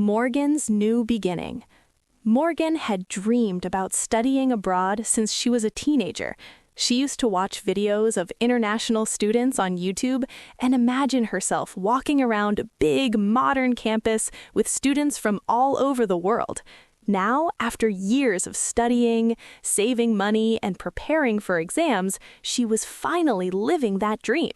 Morgan's new beginning. Morgan had dreamed about studying abroad since she was a teenager. She used to watch videos of international students on YouTube and imagine herself walking around a big, modern campus with students from all over the world. Now, after years of studying, saving money, and preparing for exams, she was finally living that dream.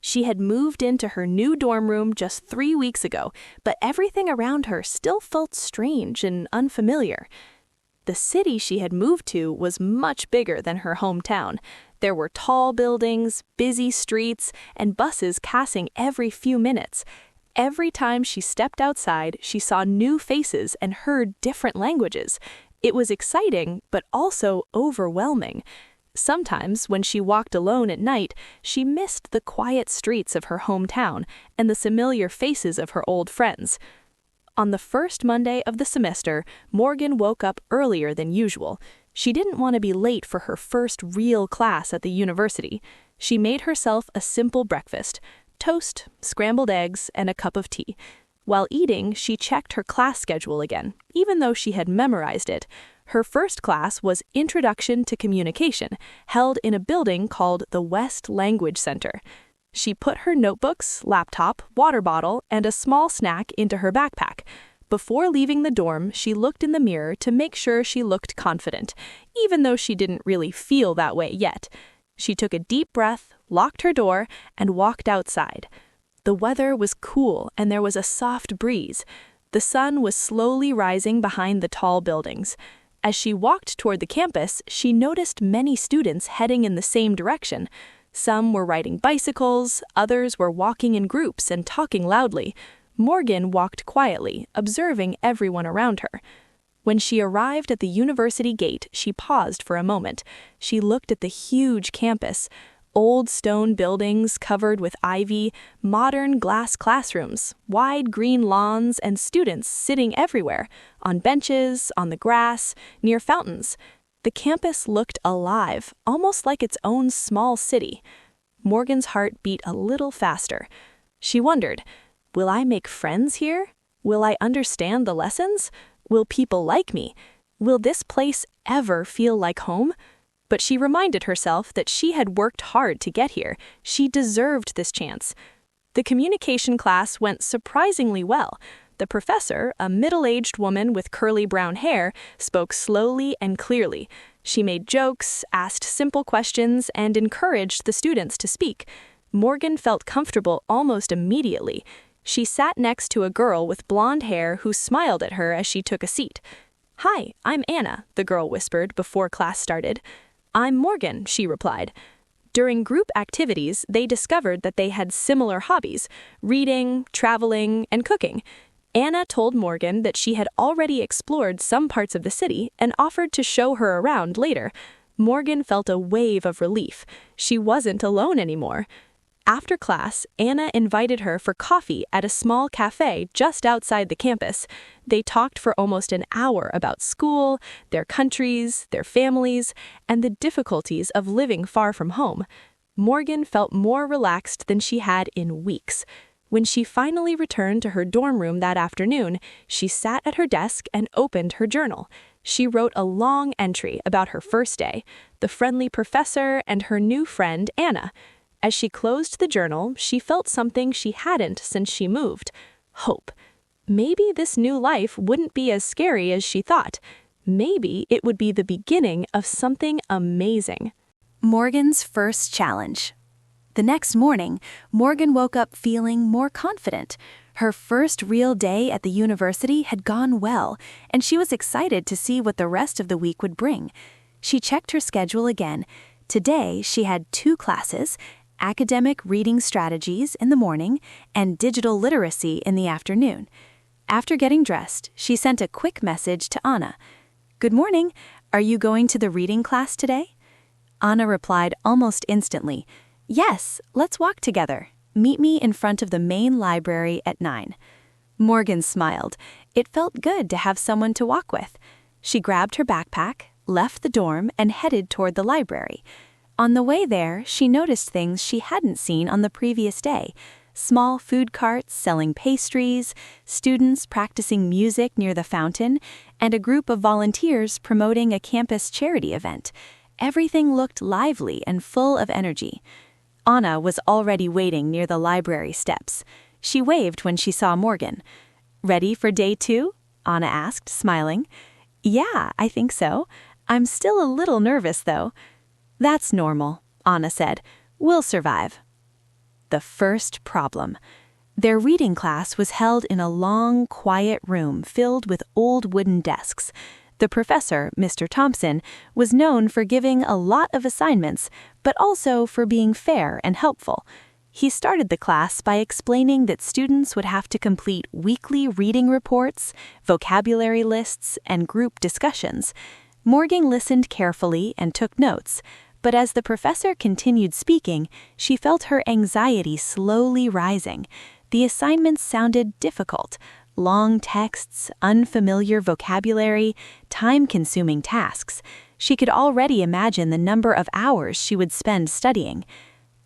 She had moved into her new dorm room just 3 weeks ago, but everything around her still felt strange and unfamiliar. The city she had moved to was much bigger than her hometown. There were tall buildings, busy streets, and buses passing every few minutes. Every time she stepped outside, she saw new faces and heard different languages. It was exciting, but also overwhelming. Sometimes, when she walked alone at night, she missed the quiet streets of her hometown and the familiar faces of her old friends. On the first Monday of the semester, Morgan woke up earlier than usual. She didn't want to be late for her first real class at the university. She made herself a simple breakfast: toast, scrambled eggs, and a cup of tea. While eating, she checked her class schedule again, even though she had memorized it. Her first class was Introduction to Communication, held in a building called the West Language Center. She put her notebooks, laptop, water bottle, and a small snack into her backpack. Before leaving the dorm, she looked in the mirror to make sure she looked confident, even though she didn't really feel that way yet. She took a deep breath, locked her door, and walked outside. The weather was cool and there was a soft breeze. The sun was slowly rising behind the tall buildings. As she walked toward the campus, she noticed many students heading in the same direction. Some were riding bicycles, others were walking in groups and talking loudly. Morgan walked quietly, observing everyone around her. When she arrived at the university gate, she paused for a moment. She looked at the huge campus. Old stone buildings covered with ivy, modern glass classrooms, wide green lawns, and students sitting everywhere, on benches, on the grass, near fountains. The campus looked alive, almost like its own small city. Morgan's heart beat a little faster. She wondered, will I make friends here? Will I understand the lessons? Will people like me? Will this place ever feel like home? But she reminded herself that she had worked hard to get here. She deserved this chance. The communication class went surprisingly well. The professor, a middle-aged woman with curly brown hair, spoke slowly and clearly. She made jokes, asked simple questions, and encouraged the students to speak. Morgan felt comfortable almost immediately. She sat next to a girl with blonde hair who smiled at her as she took a seat. "Hi, I'm Anna," the girl whispered before class started. "I'm Morgan," she replied. During group activities, they discovered that they had similar hobbies: reading, traveling, and cooking. Anna told Morgan that she had already explored some parts of the city and offered to show her around later. Morgan felt a wave of relief. She wasn't alone anymore. After class, Anna invited her for coffee at a small cafe just outside the campus. They talked for almost an hour about school, their countries, their families, and the difficulties of living far from home. Morgan felt more relaxed than she had in weeks. When she finally returned to her dorm room that afternoon, she sat at her desk and opened her journal. She wrote a long entry about her first day, the friendly professor, and her new friend, Anna. As she closed the journal, she felt something she hadn't since she moved: hope. Maybe this new life wouldn't be as scary as she thought. Maybe it would be the beginning of something amazing. Morgan's first challenge. The next morning, Morgan woke up feeling more confident. Her first real day at the university had gone well, and she was excited to see what the rest of the week would bring. She checked her schedule again. Today, she had 2 classes: academic reading strategies in the morning and digital literacy in the afternoon. After getting dressed, she sent a quick message to Anna. "Good morning. Are you going to the reading class today?" Anna replied almost instantly, "Yes, let's walk together. Meet me in front of the main library at 9. Morgan smiled. It felt good to have someone to walk with. She grabbed her backpack, left the dorm, and headed toward the library. On the way there, she noticed things she hadn't seen on the previous day. small food carts selling pastries, students practicing music near the fountain, and a group of volunteers promoting a campus charity event. Everything looked lively and full of energy. Anna was already waiting near the library steps. She waved when she saw Morgan. "Ready for day 2?" Anna asked, smiling. "Yeah, I think so. I'm still a little nervous, though." "That's normal," Anna said. "We'll survive." The first problem. Their reading class was held in a long, quiet room filled with old wooden desks. The professor, Mr. Thompson, was known for giving a lot of assignments, but also for being fair and helpful. He started the class by explaining that students would have to complete weekly reading reports, vocabulary lists, and group discussions. Morgan listened carefully and took notes, but as the professor continued speaking, she felt her anxiety slowly rising. The assignments sounded difficult. Long texts, unfamiliar vocabulary, time-consuming tasks. She could already imagine the number of hours she would spend studying.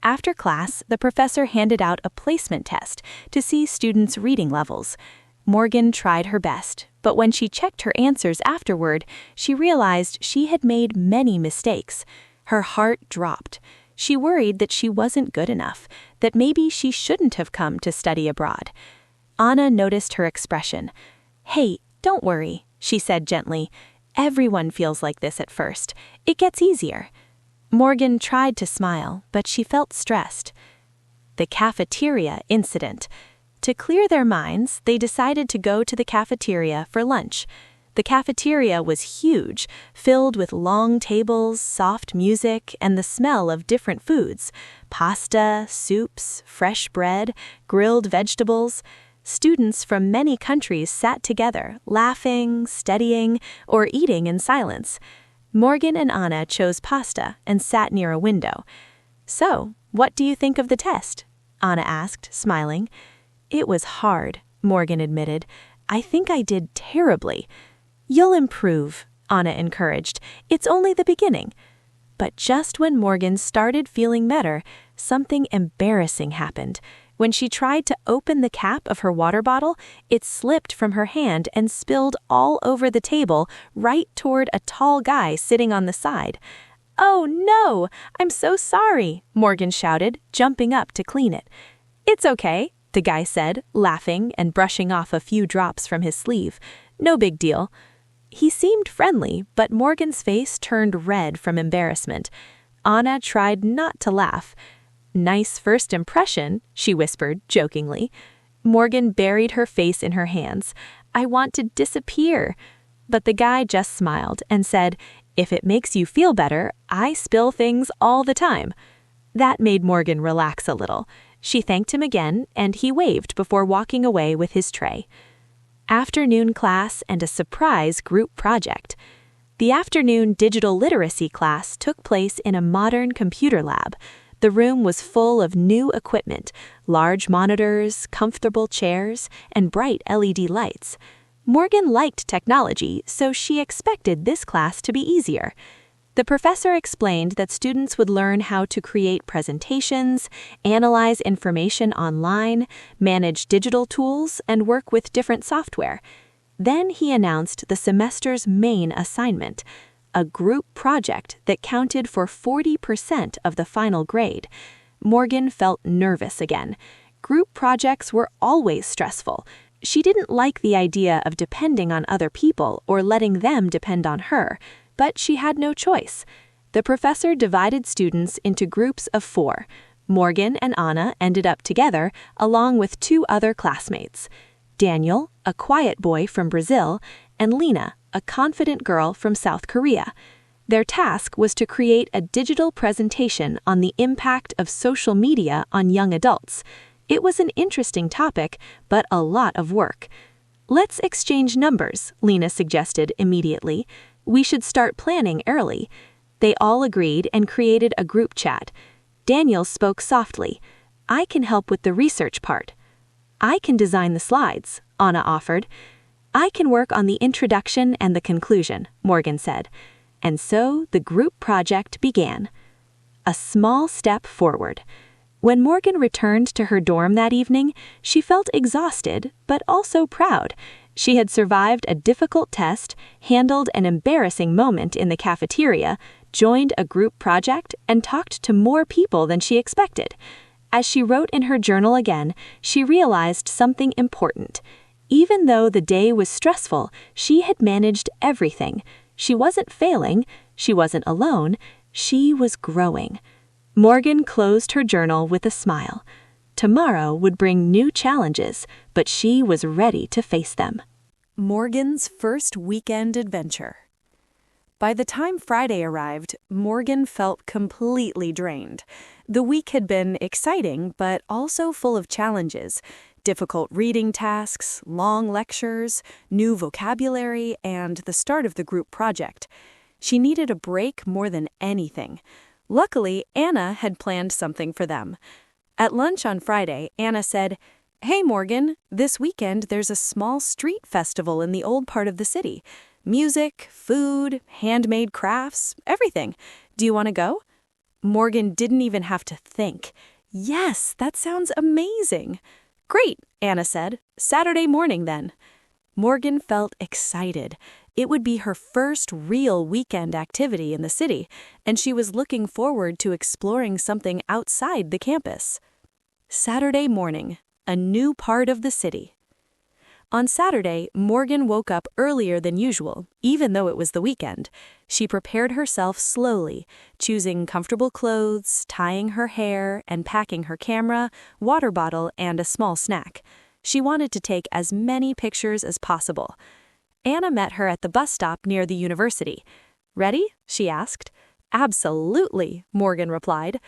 After class, the professor handed out a placement test to see students' reading levels. Morgan tried her best, but when she checked her answers afterward, she realized she had made many mistakes. Her heart dropped. She worried that she wasn't good enough, that maybe she shouldn't have come to study abroad. Anna noticed her expression. "Hey, don't worry," she said gently. "Everyone feels like this at first. It gets easier." Morgan tried to smile, but she felt stressed. The cafeteria incident. To clear their minds, they decided to go to the cafeteria for lunch. The cafeteria was huge, filled with long tables, soft music, and the smell of different foods: pasta, soups, fresh bread, grilled vegetables. Students from many countries sat together, laughing, studying, or eating in silence. Morgan and Anna chose pasta and sat near a window. "So, what do you think of the test?" Anna asked, smiling. "It was hard," Morgan admitted. "I think I did terribly." "You'll improve," Anna encouraged. "It's only the beginning." But just when Morgan started feeling better, something embarrassing happened. When she tried to open the cap of her water bottle, it slipped from her hand and spilled all over the table, right toward a tall guy sitting on the side. "Oh no, I'm so sorry," Morgan shouted, jumping up to clean it. "It's okay," the guy said, laughing and brushing off a few drops from his sleeve. "No big deal." He seemed friendly, but Morgan's face turned red from embarrassment. Anna tried not to laugh. "Nice first impression," she whispered, jokingly. Morgan buried her face in her hands. "I want to disappear." But the guy just smiled and said, "If it makes you feel better, I spill things all the time." That made Morgan relax a little. She thanked him again, and he waved before walking away with his tray. Afternoon class and a surprise group project. The afternoon digital literacy class took place in a modern computer lab. The room was full of new equipment, large monitors, comfortable chairs, and bright LED lights. Morgan liked technology, so she expected this class to be easier. The professor explained that students would learn how to create presentations, analyze information online, manage digital tools, and work with different software. Then he announced the semester's main assignment, a group project that counted for 40% of the final grade. Morgan felt nervous again. Group projects were always stressful. She didn't like the idea of depending on other people or letting them depend on her, but she had no choice. The professor divided students into groups of 4. Morgan and Anna ended up together, along with 2 other classmates: Daniel, a quiet boy from Brazil, and Lena, a confident girl from South Korea. Their task was to create a digital presentation on the impact of social media on young adults. It was an interesting topic, but a lot of work. "Let's exchange numbers," Lena suggested immediately. "We should start planning early." They all agreed and created a group chat. Daniel spoke softly. "I can help with the research part." "I can design the slides," Anna offered. "I can work on the introduction and the conclusion," Morgan said. And so the group project began. A small step forward. When Morgan returned to her dorm that evening, she felt exhausted, but also proud. She had survived a difficult test, handled an embarrassing moment in the cafeteria, joined a group project, and talked to more people than she expected. As she wrote in her journal again, she realized something important. Even though the day was stressful, she had managed everything. She wasn't failing, she wasn't alone, she was growing. Morgan closed her journal with a smile. Tomorrow would bring new challenges, but she was ready to face them. Morgan's first weekend adventure. By the time Friday arrived, Morgan felt completely drained. The week had been exciting, but also full of challenges. Difficult reading tasks, long lectures, new vocabulary, and the start of the group project. She needed a break more than anything. Luckily, Anna had planned something for them. At lunch on Friday, Anna said, "Hey Morgan, this weekend there's a small street festival in the old part of the city. Music, food, handmade crafts, everything. Do you want to go?" Morgan didn't even have to think. "Yes, that sounds amazing." "Great," Anna said. "Saturday morning then." Morgan felt excited. It would be her first real weekend activity in the city, and she was looking forward to exploring something outside the campus. Saturday morning, a new part of the city. On Saturday, Morgan woke up earlier than usual, even though it was the weekend. She prepared herself slowly, choosing comfortable clothes, tying her hair, and packing her camera, water bottle, and a small snack. She wanted to take as many pictures as possible. Anna met her at the bus stop near the university. "Ready?" she asked. "Absolutely," Morgan replied.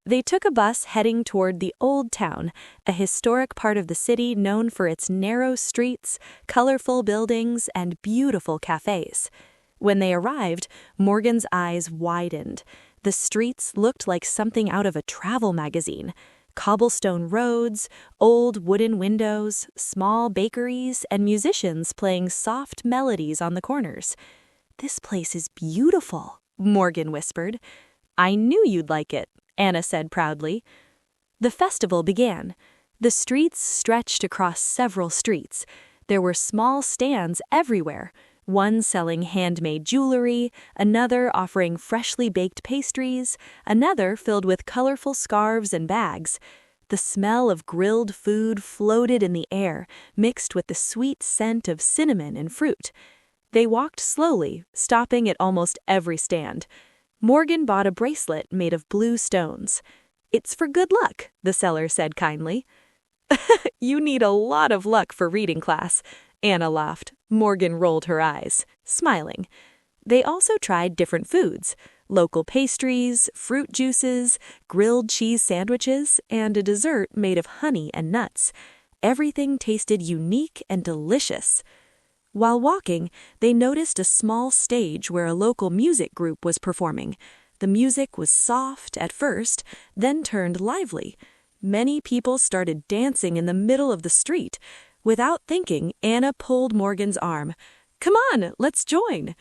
They took a bus heading toward the Old Town, a historic part of the city known for its narrow streets, colorful buildings, and beautiful cafes. When they arrived, Morgan's eyes widened. The streets looked like something out of a travel magazine. Cobblestone roads, old wooden windows, small bakeries, and musicians playing soft melodies on the corners. "This place is beautiful," Morgan whispered. "I knew you'd like it," Anna said proudly. The festival began. The streets stretched across several streets. There were small stands everywhere, one selling handmade jewelry, another offering freshly baked pastries, another filled with colorful scarves and bags. The smell of grilled food floated in the air, mixed with the sweet scent of cinnamon and fruit. They walked slowly, stopping at almost every stand. Morgan bought a bracelet made of blue stones. "It's for good luck," the seller said kindly. "You need a lot of luck for reading class," Anna laughed. Morgan rolled her eyes, smiling. They also tried different foods, local pastries, fruit juices, grilled cheese sandwiches, and a dessert made of honey and nuts. Everything tasted unique and delicious. While walking, they noticed a small stage where a local music group was performing. The music was soft at first, then turned lively. Many people started dancing in the middle of the street. Without thinking, Anna pulled Morgan's arm. "Come on, let's join."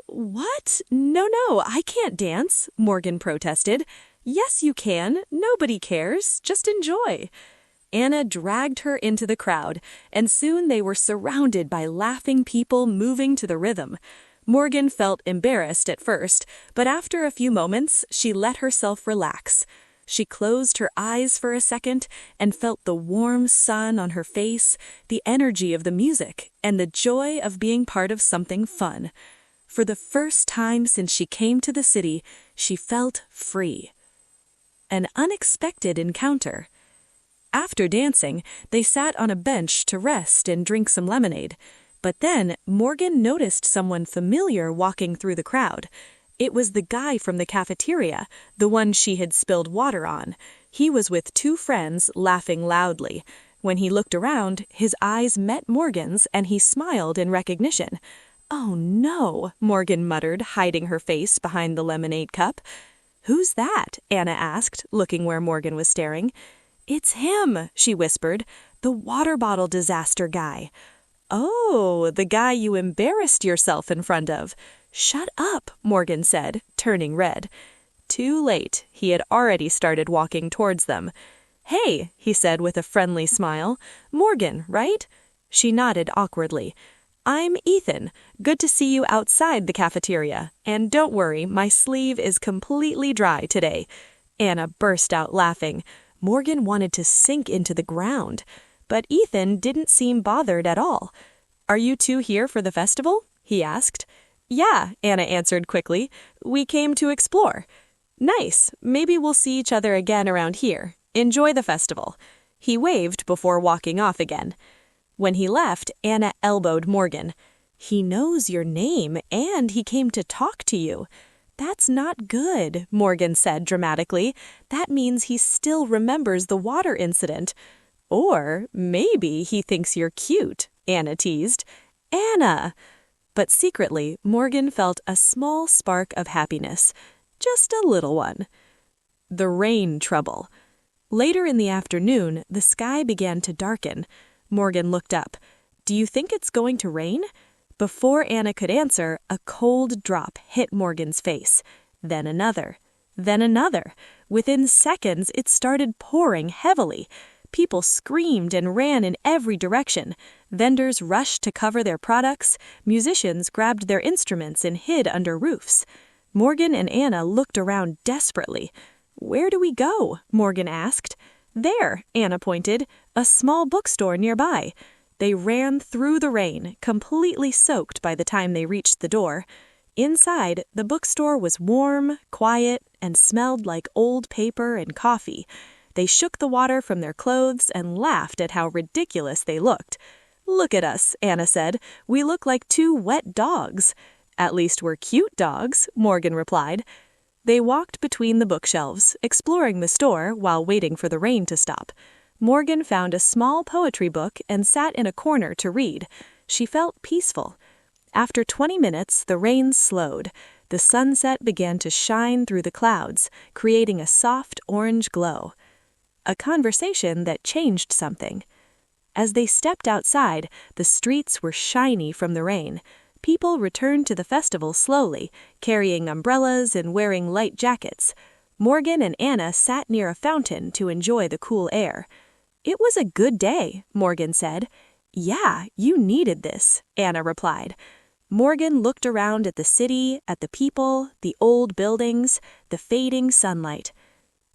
"What? No, I can't dance," Morgan protested. "Yes, you can. Nobody cares. Just enjoy." Anna dragged her into the crowd, and soon they were surrounded by laughing people moving to the rhythm. Morgan felt embarrassed at first, but after a few moments, she let herself relax. She closed her eyes for a second and felt the warm sun on her face, the energy of the music, and the joy of being part of something fun. For the first time since she came to the city, she felt free. An unexpected encounter. After dancing, they sat on a bench to rest and drink some lemonade. But then Morgan noticed someone familiar walking through the crowd. It was the guy from the cafeteria, the one she had spilled water on. He was with two friends, laughing loudly. When he looked around, his eyes met Morgan's, and he smiled in recognition. "Oh no," Morgan muttered, hiding her face behind the lemonade cup. "Who's that?" Anna asked, looking where Morgan was staring. "It's him," she whispered, "the water bottle disaster guy." "Oh, the guy you embarrassed yourself in front of." "Shut up," Morgan said, turning red. Too late, he had already started walking towards them. "Hey," he said with a friendly smile. "Morgan, right?" She nodded awkwardly. "I'm Ethan. Good to see you outside the cafeteria. And don't worry, my sleeve is completely dry today." Anna burst out laughing. Morgan wanted to sink into the ground. But Ethan didn't seem bothered at all. "Are you two here for the festival?" he asked. "Yeah," Anna answered quickly. "We came to explore." "Nice. Maybe we'll see each other again around here. Enjoy the festival." He waved before walking off again. When he left, Anna elbowed Morgan. "He knows your name, and he came to talk to you." "That's not good," Morgan said dramatically. "That means he still remembers the water incident." "Or maybe he thinks you're cute," Anna teased. "Anna!" But secretly, Morgan felt a small spark of happiness. Just a little one. The rain trouble. Later in the afternoon, the sky began to darken. Morgan looked up. "Do you think it's going to rain?" Before Anna could answer, a cold drop hit Morgan's face. Then another. Then another. Within seconds, it started pouring heavily. People screamed and ran in every direction. Vendors rushed to cover their products. Musicians grabbed their instruments and hid under roofs. Morgan and Anna looked around desperately. "Where do we go?" Morgan asked. "There," Anna pointed, "a small bookstore nearby." They ran through the rain, completely soaked by the time they reached the door. Inside, the bookstore was warm, quiet, and smelled like old paper and coffee. They shook the water from their clothes and laughed at how ridiculous they looked. "Look at us," Anna said. "We look like two wet dogs." "At least we're cute dogs," Morgan replied. They walked between the bookshelves, exploring the store while waiting for the rain to stop. Morgan found a small poetry book and sat in a corner to read. She felt peaceful. After 20 minutes, the rain slowed. The sunset began to shine through the clouds, creating a soft orange glow. A conversation that changed something. As they stepped outside, the streets were shiny from the rain. People returned to the festival slowly, carrying umbrellas and wearing light jackets. Morgan and Anna sat near a fountain to enjoy the cool air. "It was a good day," Morgan said. "Yeah, you needed this," Anna replied. Morgan looked around at the city, at the people, the old buildings, the fading sunlight.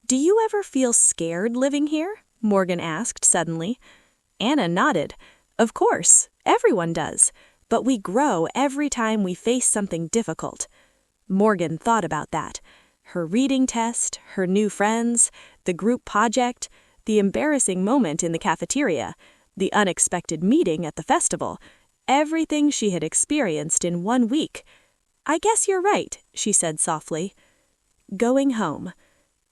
"Do you ever feel scared living here?" Morgan asked suddenly. Anna nodded. "Of course, everyone does. But we grow every time we face something difficult." Morgan thought about that. Her reading test, her new friends, the group project, the embarrassing moment in the cafeteria, the unexpected meeting at the festival, everything she had experienced in 1 week. "I guess you're right," she said softly. Going home.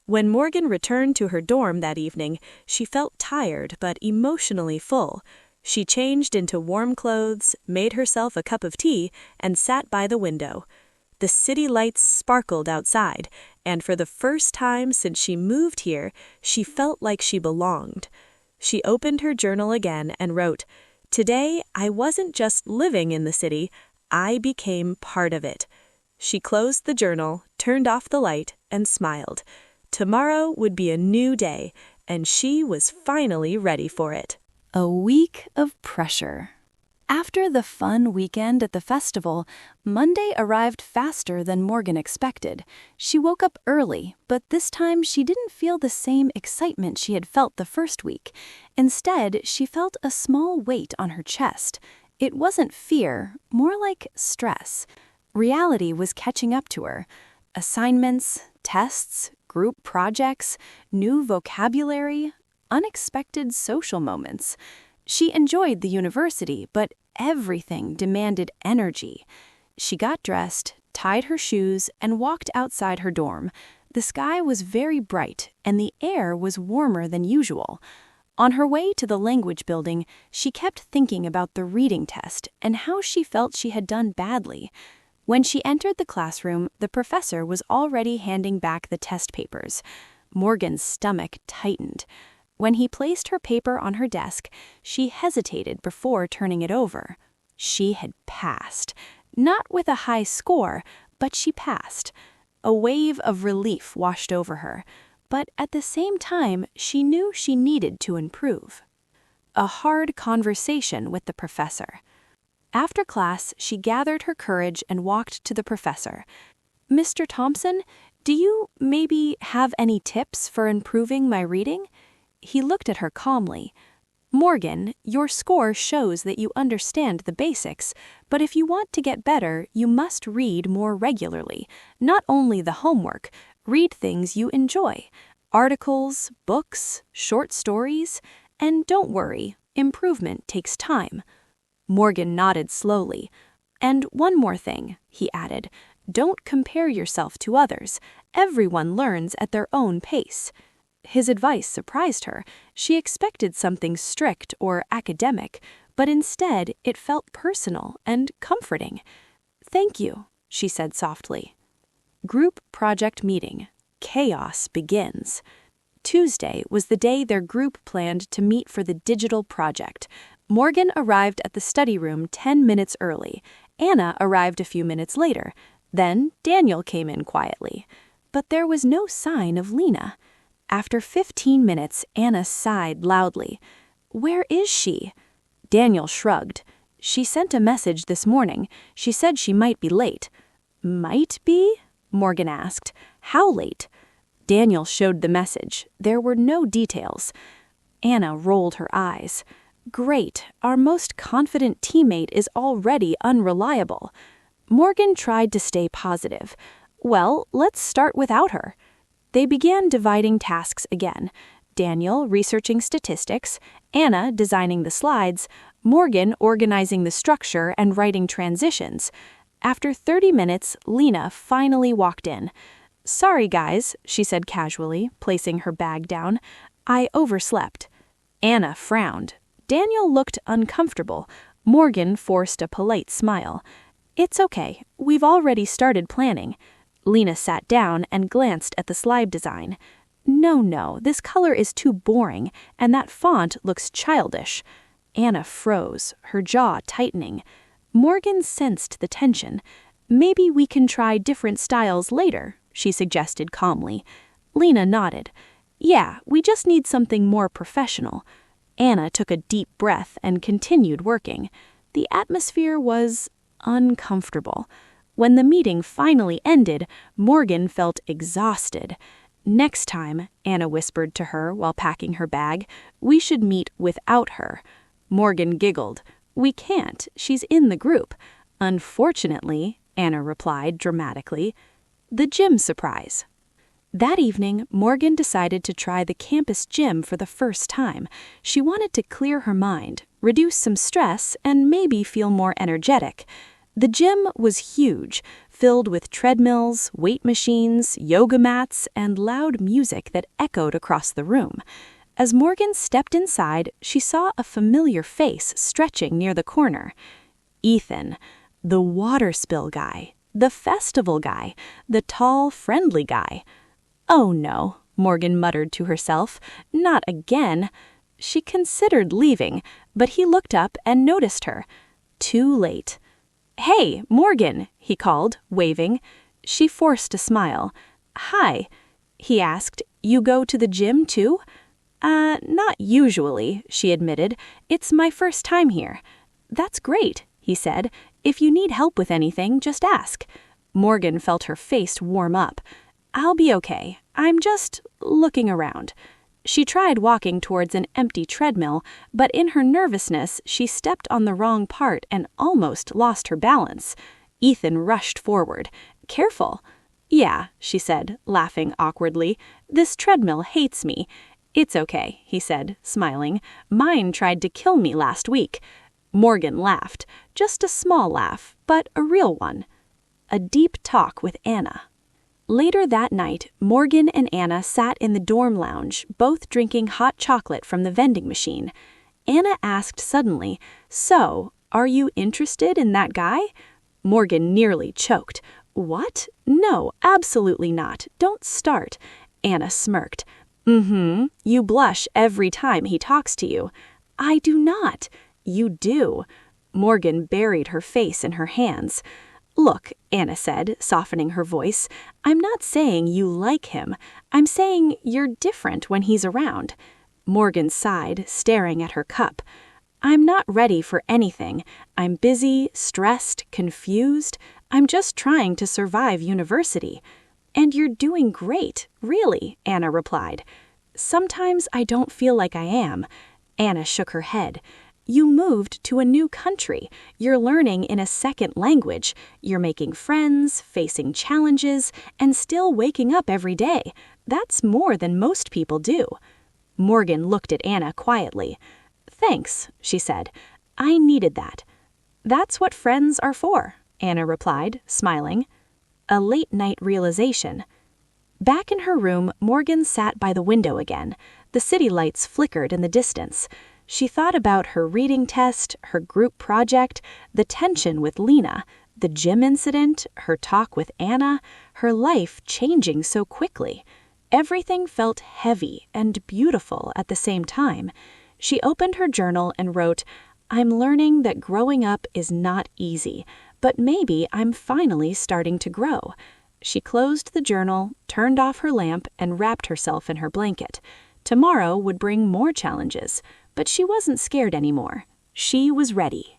When Morgan returned to her dorm that evening, she felt tired but emotionally full. She changed into warm clothes, made herself a cup of tea, and sat by the window. The city lights sparkled outside, and for the first time since she moved here, she felt like she belonged. She opened her journal again and wrote, "Today, I wasn't just living in the city, I became part of it." She closed the journal, turned off the light, and smiled. Tomorrow would be a new day, and she was finally ready for it. A week of pressure. After the fun weekend at the festival, Monday arrived faster than Morgan expected. She woke up early, but this time she didn't feel the same excitement she had felt the first week. Instead, she felt a small weight on her chest. It wasn't fear, more like stress. Reality was catching up to her. Assignments, tests, group projects, new vocabulary, unexpected social moments. She enjoyed the university, but everything demanded energy. She got dressed, tied her shoes, and walked outside her dorm. The sky was very bright, and the air was warmer than usual. On her way to the language building, she kept thinking about the reading test and how she felt she had done badly. When she entered the classroom, the professor was already handing back the test papers. Morgan's stomach tightened. When he placed her paper on her desk, she hesitated before turning it over. She had passed. Not with a high score, but she passed. A wave of relief washed over her. but at the same time, she knew she needed to improve. A hard conversation with the professor. After class, she gathered her courage and walked to the professor. "Mr. Thompson, do you maybe have any tips for improving my reading?" He looked at her calmly. "Morgan, your score shows that you understand the basics, but if you want to get better, you must read more regularly. Not only the homework, read things you enjoy. Articles, books, short stories, and don't worry, improvement takes time." Morgan nodded slowly. "And one more thing," he added, "don't compare yourself to others. Everyone learns at their own pace." His advice surprised her. She expected something strict or academic, but instead it felt personal and comforting. "Thank you," she said softly. Group project meeting. Chaos begins. Tuesday was the day their group planned to meet for the digital project. Morgan arrived at the study room 10 minutes early. Anna arrived a few minutes later. Then Daniel came in quietly. But there was no sign of Lena. After 15 minutes, Anna sighed loudly. "Where is she?" Daniel shrugged. "She sent a message this morning. She said she might be late." "Might be?" Morgan asked. "How late?" Daniel showed the message. There were no details. Anna rolled her eyes. "Great, our most confident teammate is already unreliable." Morgan tried to stay positive. "Well, let's start without her." They began dividing tasks again. Daniel researching statistics, Anna designing the slides, Morgan organizing the structure and writing transitions. After 30 minutes, Lena finally walked in. "Sorry, guys," she said casually, placing her bag down. "I overslept." Anna frowned. Daniel looked uncomfortable. Morgan forced a polite smile. "It's okay. We've already started planning." Lena sat down and glanced at the slide design. No, this color is too boring, and that font looks childish." Anna froze, her jaw tightening. Morgan sensed the tension. "Maybe we can try different styles later," she suggested calmly. Lena nodded. "Yeah, we just need something more professional." Anna took a deep breath and continued working. The atmosphere was uncomfortable. When the meeting finally ended, Morgan felt exhausted. "Next time," Anna whispered to her while packing her bag, "we should meet without her." Morgan giggled. "We can't. She's in the group." "Unfortunately," Anna replied dramatically. The gym surprise. That evening, Morgan decided to try the campus gym for the first time. She wanted to clear her mind, reduce some stress, and maybe feel more energetic. The gym was huge, filled with treadmills, weight machines, yoga mats, and loud music that echoed across the room. As Morgan stepped inside, she saw a familiar face stretching near the corner. Ethan, the water spill guy, the festival guy, the tall, friendly guy. "Oh no," Morgan muttered to herself, "not again." She considered leaving, but he looked up and noticed her. Too late. "Hey, Morgan," he called, waving. She forced a smile. "Hi," he asked. "You go to the gym too?" Not usually," she admitted. "It's my first time here." "That's great," he said. "If you need help with anything, just ask." Morgan felt her face warm up. "I'll be okay. I'm just looking around." She tried walking towards an empty treadmill, but in her nervousness, she stepped on the wrong part and almost lost her balance. Ethan rushed forward. "Careful." "Yeah," she said, laughing awkwardly. "This treadmill hates me." "It's okay," he said, smiling. "Mine tried to kill me last week." Morgan laughed. Just a small laugh, but a real one. A deep talk with Anna. Later that night, Morgan and Anna sat in the dorm lounge, both drinking hot chocolate from the vending machine. Anna asked suddenly, "So, are you interested in that guy?" Morgan nearly choked. "What? No, absolutely not. Don't start." Anna smirked. You blush every time he talks to you." "I do not." "You do." Morgan buried her face in her hands. Look, Anna said, softening her voice, I'm not saying you like him. I'm saying you're different when he's around. Morgan sighed, staring at her cup. I'm not ready for anything. I'm busy, stressed, confused. I'm just trying to survive university. And you're doing great, really, Anna replied. Sometimes I don't feel like I am. Anna shook her head. You moved to a new country. You're learning in a second language. You're making friends, facing challenges, and still waking up every day. That's more than most people do. Morgan looked at Anna quietly. Thanks, she said. I needed that. That's what friends are for, Anna replied, smiling. A late-night realization. Back in her room, Morgan sat by the window again. The city lights flickered in the distance. She thought about her reading test, her group project, the tension with Lena, the gym incident, her talk with Anna, her life changing so quickly. Everything felt heavy and beautiful at the same time. She opened her journal and wrote, I'm learning that growing up is not easy, but maybe I'm finally starting to grow. She closed the journal, turned off her lamp, and wrapped herself in her blanket. Tomorrow would bring more challenges, but she wasn't scared anymore. She was ready.